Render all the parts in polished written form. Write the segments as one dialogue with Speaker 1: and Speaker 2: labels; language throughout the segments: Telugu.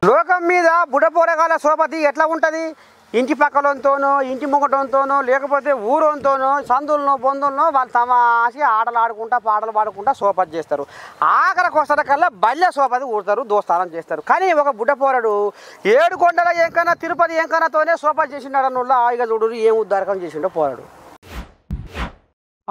Speaker 1: లోకం మీద బుడపోరగాల సోపతి ఎట్లా ఉంటుంది? ఇంటి పక్కలంతోనో ఇంటి ముంగటంతోనో లేకపోతే ఊరంతోనో సందులనో బొందులనో వాళ్ళు తమాసి ఆటలు ఆడుకుంటా పాటలు పాడుకుంటా సోపతి చేస్తారు. ఆఖరికి వస్తకల్లా బల్లె సోపతి ఊడతారు, దోస్తానం చేస్తారు. కానీ ఒక బుడ్డపోరడు 7 కొండల ఎంకన్నా తిరుపతి ఎంకన్నతోనే సోపతి చేసిండనుల్లా. ఇక చూడు ఏం ఉద్దారకం చేసిండో పోరాడు.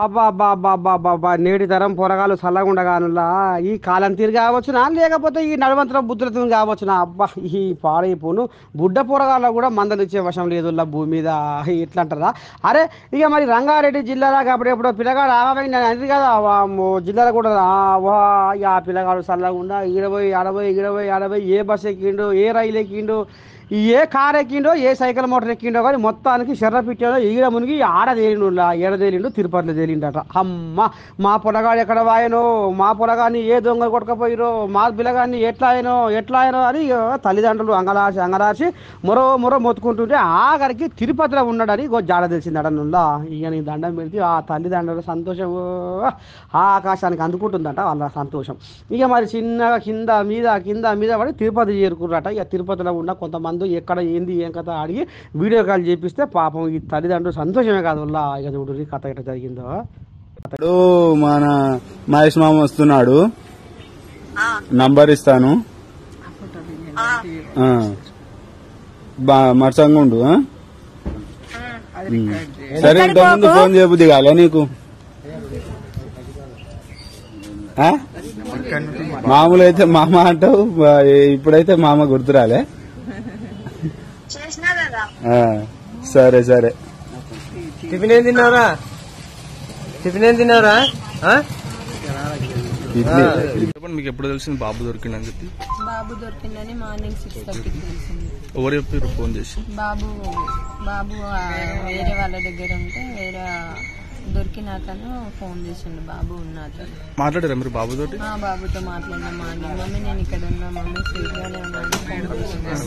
Speaker 1: అబ్బా అబ్బా అబ్బా అబ్బా అబ్బా అబ్బా నేటి తరం పొరగాలు చల్లగుండగానులా ఈ కాలం తీరు కావచ్చునా లేకపోతే ఈ నడవంతర బుద్ధులతో కావచ్చునా? అబ్బా ఈ పాడైపోను బుడ్డ పొరగాల్లో కూడా మందలు ఇచ్చే వశం లేదుల్లా భూమి మీద. ఇట్లా అంటారా? అరే ఇక మరి రంగారెడ్డి జిల్లాలో అప్పుడెప్పుడో పిల్లగాడు అనేది కదా జిల్లాలో కూడా ఇక ఆ పిల్లగాడు చల్లగుండా 20 ఏ బస్ ఎక్కిండో ఏ రైలు ఎక్కిండో ఏ కార్ ఎక్కిండో ఏ సైకిల్ మోటార్ ఎక్కిండో కానీ మొత్తానికి శర్ర పిట్టాడో ఈడ మునిగి ఆడదేలిండులా ఏడదేలిండు తిరుపతిలో తేలిండట. అమ్మ మా పొలగాడు ఎక్కడ వాయనో మా పొలగాన్ని ఏ దొంగ కొట్టుకపోయిరో మా పిల్లగాన్ని ఎట్లా అయినో అని తల్లిదండ్రులు అంగరాసి మొరో మొత్తుకుంటుంటే ఆఖరికి తిరుపతిలో ఉన్నాడని జాడ తెలిసిందటనుల్లా. ఇక నీ దండం పెడితే ఆ తల్లిదండ్రుల సంతోషం ఆకాశానికి అందుకుంటుందట వాళ్ళ సంతోషం. ఇక మరి చిన్నగా కింద మీద పడి తిరుపతి చేరుకున్నారట. ఇక తిరుపతిలో ఉన్న కొంతమంది ఎక్కడ ఏంది ఏం కథ అడిగి వీడియో కాల్ చేపిస్తే పాపం ఈ తల్లిదండ్రులు సంతోషమే కాదు వాళ్ళ. ఇక చూడు కథ ఎట్లా జరిగిందో.
Speaker 2: మన మహేష్ మామ వస్తున్నాడు, నంబర్ ఇస్తాను, మర్చంగా ఉండు. సరే ఇంతకుముందు ఫోన్ చేయబుద్ది కాలే నీకు? మామూలు అయితే మామ అంటావు, ఇప్పుడైతే మామ గుర్తురాలే. సరే సరే.
Speaker 3: టిఫిన్ ఏం తిన్నారా?
Speaker 4: మీకు ఎప్పుడు తెలిసింది బాబు దొరికిందని చెప్పి?
Speaker 5: బాబు దొరికిందని మార్నింగ్ 6:30కి తెలిసింది.
Speaker 4: ఎవరు చెప్పారు ఫోన్ చేసి?
Speaker 5: బాబు వేరే వాళ్ళ దగ్గర ఉంటే వేరే దొరికినాకను ఫోన్ చేసిండు. బాబు ఉన్నాడు.
Speaker 4: మాట్లాడారా మీరు బాబుతోటి?
Speaker 5: బాబుతో మాట్లాడినా మార్నింగ్. మమ్మీ నేను ఇక్కడ ఉన్నా, మమ్మీ సేఫ్ గానే ఉన్నాను ఫోన్ చేసిండు.